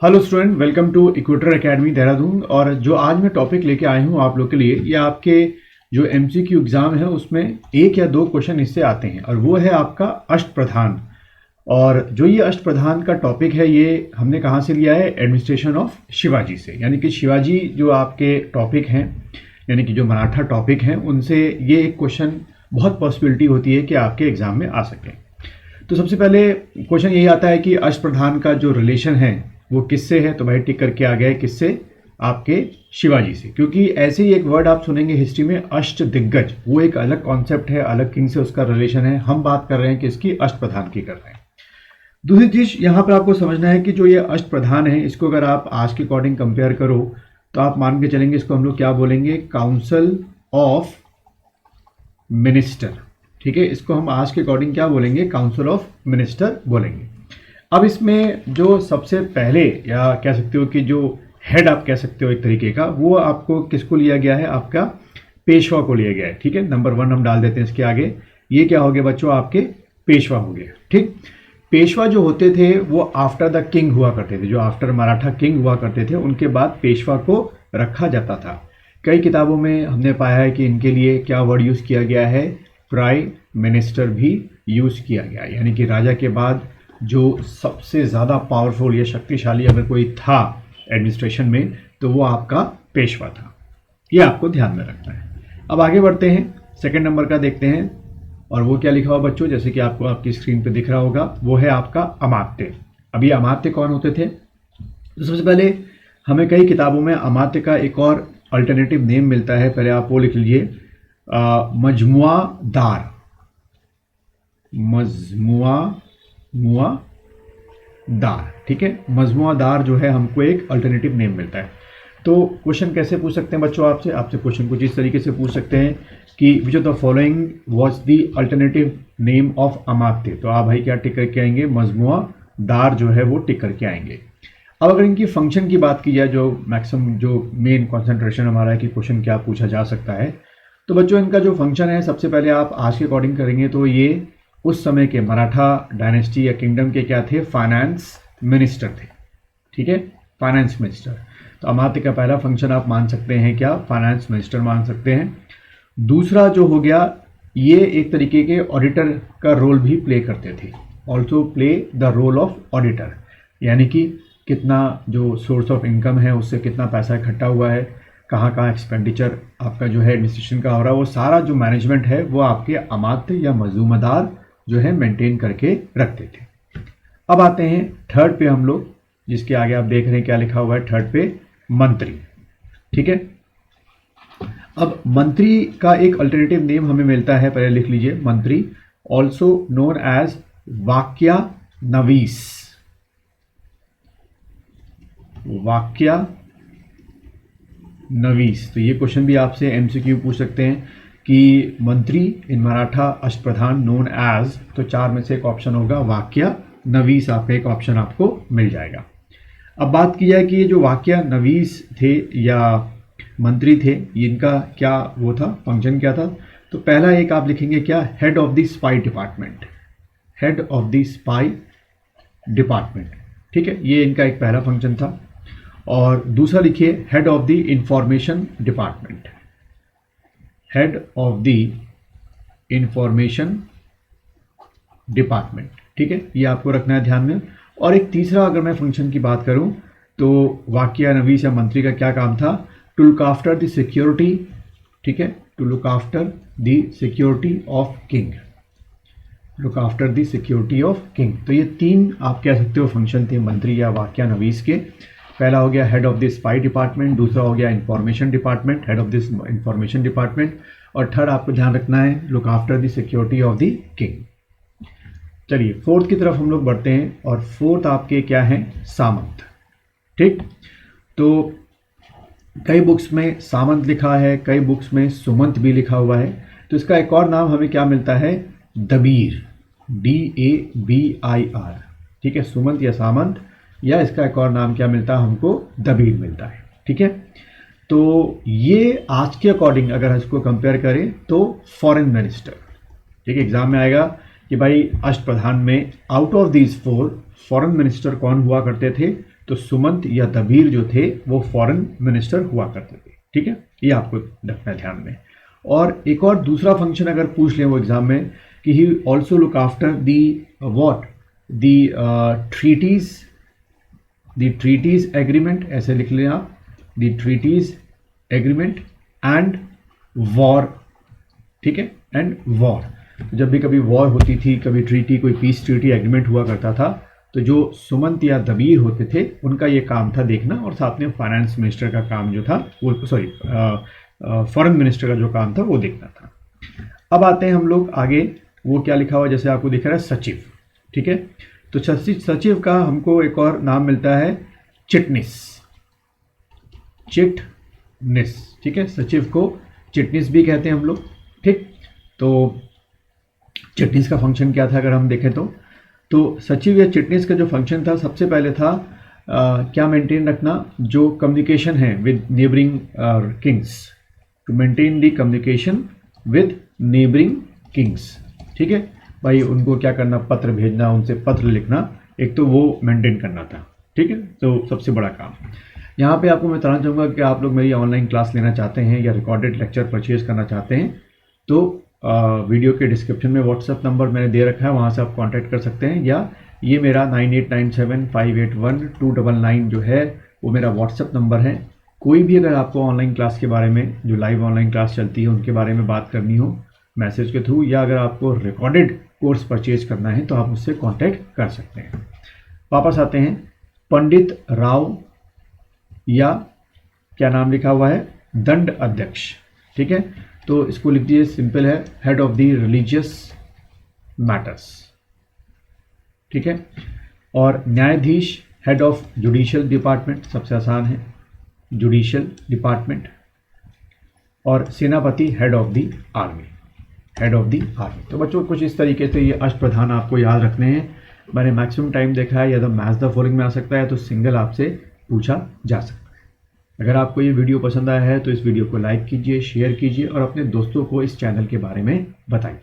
Hello student, welcome to Equator Academy Dehradun. और जो आज मैं टॉपिक लेके आया हूँ आप लोग के लिए, ये आपके जो एमसीक्यू एग्जाम है उसमें एक या दो क्वेश्चन इससे आते हैं, और वो है आपका अष्टप्रधान। और जो ये अष्टप्रधान का टॉपिक है ये हमने कहाँ से लिया है? एडमिनिस्ट्रेशन ऑफ शिवाजी से। यानी कि शिवाजी जो आपके टॉपिक हैं, यानी कि जो मराठा टॉपिक हैं, उनसे ये एक क्वेश्चन बहुत पॉसिबिलिटी होती है कि आपके एग्जाम में आ सके। तो सबसे पहले क्वेश्चन यही आता है कि अष्टप्रधान का जो रिलेशन है वो किससे है? तो भाई टिक करके आ गया किससे? आपके शिवाजी से। क्योंकि ऐसे ही एक वर्ड आप सुनेंगे हिस्ट्री में, अष्ट दिग्गज, वो एक अलग कॉन्सेप्ट है, अलग किंग से उसका रिलेशन है। हम बात कर रहे हैं कि इसकी अष्टप्रधान की कर रहे हैं। दूसरी चीज यहाँ पर आपको समझना है कि जो ये अष्टप्रधान है, इसको अगर आप आज के अकॉर्डिंग कंपेयर करो तो आप मान के चलेंगे इसको हम लोग क्या बोलेंगे? Council of minister. ठीक है, इसको हम आज के अकॉर्डिंग क्या बोलेंगे? काउंसिल ऑफ मिनिस्टर बोलेंगे। अब इसमें जो सबसे पहले, या कह सकते हो कि जो हेड आप कह सकते हो एक तरीके का, वो आपको किसको लिया गया है? आपका पेशवा को लिया गया है। ठीक है, नंबर 1 हम डाल देते हैं इसके आगे। ये क्या हो गया बच्चों? आपके पेशवा हो गया। ठीक, पेशवा जो होते थे वो आफ्टर द किंग हुआ करते थे। जो आफ्टर मराठा किंग हुआ करते थे उनके बाद पेशवा को रखा जाता था। कई किताबों में हमने पाया है कि इनके लिए क्या वर्ड यूज किया गया है? प्राइम मिनिस्टर भी यूज किया गया। यानी कि राजा के बाद जो सबसे ज़्यादा पावरफुल या शक्तिशाली अगर कोई था एडमिनिस्ट्रेशन में, तो वो आपका पेशवा था। ये आपको ध्यान में रखना है। अब आगे बढ़ते हैं, सेकंड नंबर का देखते हैं। और वो क्या लिखा हुआ बच्चों? जैसे कि आपको आपकी स्क्रीन पे दिख रहा होगा, वो है आपका अमात्य। अब ये अमात्य कौन होते थे? तो सबसे पहले हमें कई किताबों में अमात्य का एक और अल्टरनेटिव नेम मिलता है। पहले आप वो लिख लीजिए, मजमुआदार। दार। ठीक है, मजमुआदार जो है हमको एक अल्टरनेटिव नेम मिलता है। तो क्वेश्चन कैसे पूछ सकते हैं बच्चों आपसे क्वेश्चन कुछ इस तरीके से पूछ सकते हैं कि which of the following was the alternative name of अमात्य। तो आप भाई क्या टिक करके आएंगे? मजमुआदार जो है वो टिक करके आएंगे। अब अगर इनकी फंक्शन की बात की जाए, जो मैक्सिमम जो मेन कॉन्सेंट्रेशन हमारा है कि क्वेश्चन क्या पूछा जा सकता है, तो बच्चों इनका जो फंक्शन है, सबसे पहले आप आज के अकॉर्डिंग करेंगे तो ये उस समय के मराठा डायनेस्टी या किंगडम के क्या थे? फाइनेंस मिनिस्टर थे। ठीक है, फाइनेंस मिनिस्टर। तो अमात्य का पहला फंक्शन आप मान सकते हैं क्या? फाइनेंस मिनिस्टर मान सकते हैं। दूसरा जो हो गया, ये एक तरीके के ऑडिटर का रोल भी प्ले करते थे। Also play the role of auditor. यानी कि कितना जो सोर्स ऑफ इनकम है उससे कितना पैसा इकट्ठा हुआ है, कहाँ कहाँ एक्सपेंडिचर आपका जो है एडमिनिस्ट्रेशन का हो रहा है, वो सारा जो मैनेजमेंट है वो आपके अमात्य या मजूमदार जो है मेंटेन करके रखते थे। अब आते हैं थर्ड पे हम लोग, जिसके आगे आप देख रहे हैं क्या लिखा हुआ है थर्ड पे? मंत्री। ठीक है, अब मंत्री का एक अल्टरनेटिव नेम हमें मिलता है, पहले लिख लीजिए, मंत्री, ऑल्सो नोन एज वाक्या नवीस। वाक्या नवीस। तो ये क्वेश्चन भी आपसे एमसीक्यू पूछ सकते हैं कि मंत्री इन मराठा अष्टप्रधान नोन एज, तो चार में से एक ऑप्शन होगा वाक्या नवीस। आपका एक ऑप्शन आपको मिल जाएगा। अब बात की जाए कि ये जो वाक्या नवीस थे या मंत्री थे, इनका क्या वो था, फंक्शन क्या था? तो पहला एक आप लिखेंगे क्या? Head of the spy department. Head of the spy department. ठीक है, ये इनका एक पहला फंक्शन था। और दूसरा लिखिए head of the information department. Head of the information department. ठीक है, ये आपको रखना है ध्यान में। और एक तीसरा अगर मैं फंक्शन की बात करूं तो वाक्या नवीस या मंत्री का क्या काम था? To look after the security. ठीक है, to look after the security of king. Look after the security of king. तो ये तीन आप कह सकते हो फंक्शन थे मंत्री या वाक्या नवीस के। पहला हो गया head of the spy department, दूसरा हो गया information department, head of this information department, और थर्ड आपको ध्यान रखना है look after the security of the king. चलिए फोर्थ की तरफ हम लोग बढ़ते हैं, और फोर्थ आपके क्या हैं? सामंत। ठीक, तो कई बुक्स में सामंत लिखा है, कई बुक्स में सुमंत भी लिखा हुआ है। तो इसका एक और नाम हमें क्या मिलता है? दबीर। DABIR। ठीक है, सुमंत या सामंत, या इसका एक और नाम क्या मिलता है हमको? दबीर मिलता है। ठीक है, तो ये आज के अकॉर्डिंग अगर इसको कंपेयर करें तो फॉरेन मिनिस्टर। ठीक है, एग्जाम में आएगा कि भाई अष्टप्रधान में out of these 4 foreign minister कौन हुआ करते थे? तो सुमंत या दबीर जो थे वो फॉरेन मिनिस्टर हुआ करते थे। ठीक है, ये आपको रखना है ध्यान में। और एक और दूसरा फंक्शन अगर पूछ लें वो एग्जाम में कि he also look after the what the treaties agreement, ऐसे लिख लें आप, the treaties agreement and war. ठीक है, एंड वॉर, जब भी कभी वॉर होती थी, कभी ट्रीटी, कोई पीस ट्रीटी एग्रीमेंट हुआ करता था, तो जो सुमंत या दबीर होते थे उनका ये काम था देखना, और साथ में फाइनेंस मिनिस्टर का काम जो था वो, सॉरी फॉरेन मिनिस्टर का जो काम था वो देखना था। अब आते हैं हम लोग आगे, वो क्या लिखा हुआ जैसे आपको दिख रहा है, सचिव। ठीक है, तो सचिव का हमको एक और नाम मिलता है चिटनिस। चिटनिस, ठीक है, सचिव को चिटनिस भी कहते हैं हम लोग। ठीक, तो चिटनिस का फंक्शन क्या था अगर हम देखें तो सचिव या चिटनिस का जो फंक्शन था, सबसे पहले था क्या मेंटेन रखना, जो कम्युनिकेशन है with neighbouring kings, to maintain the communication with neighbouring kings. ठीक है भाई, उनको क्या करना, पत्र भेजना, उनसे पत्र लिखना, एक तो वो मेंटेन करना था। ठीक है, तो सबसे बड़ा काम। यहाँ पे आपको मैं बताना चाहूँगा कि आप लोग मेरी ऑनलाइन क्लास लेना चाहते हैं या रिकॉर्डेड लेक्चर परचेज करना चाहते हैं तो वीडियो के डिस्क्रिप्शन में व्हाट्सएप नंबर मैंने दे रखा है, वहाँ से आप कांटेक्ट कर सकते हैं, या ये मेरा 9897581299 जो है वो मेरा व्हाट्सएप नंबर है। कोई भी अगर आपको ऑनलाइन क्लास के बारे में, जो लाइव ऑनलाइन क्लास चलती है उनके बारे में बात करनी हो मैसेज के थ्रू, या अगर आपको रिकॉर्डेड कोर्स परचेज करना है तो आप मुझसे कॉन्टैक्ट कर सकते हैं। वापस आते हैं, पंडित राव, या क्या नाम लिखा हुआ है, दंड अध्यक्ष। ठीक है, तो इसको लिख दीजिए, सिंपल है, head of the religious matters. ठीक है, और न्यायाधीश, हेड ऑफ जुडिशियल डिपार्टमेंट, सबसे आसान है, जुडिशियल डिपार्टमेंट। और सेनापति, head of the army, head of the army. तो बच्चों कुछ इस तरीके से ये अष्टप्रधान आपको याद रखने हैं। मैंने मैक्सिमम टाइम देखा है, या तो मैच द फॉलोइंग में आ सकता है, तो सिंगल आपसे पूछा जा सकता है। अगर आपको ये वीडियो पसंद आया है तो इस वीडियो को लाइक कीजिए, शेयर कीजिए और अपने दोस्तों को इस चैनल के बारे में बताइए।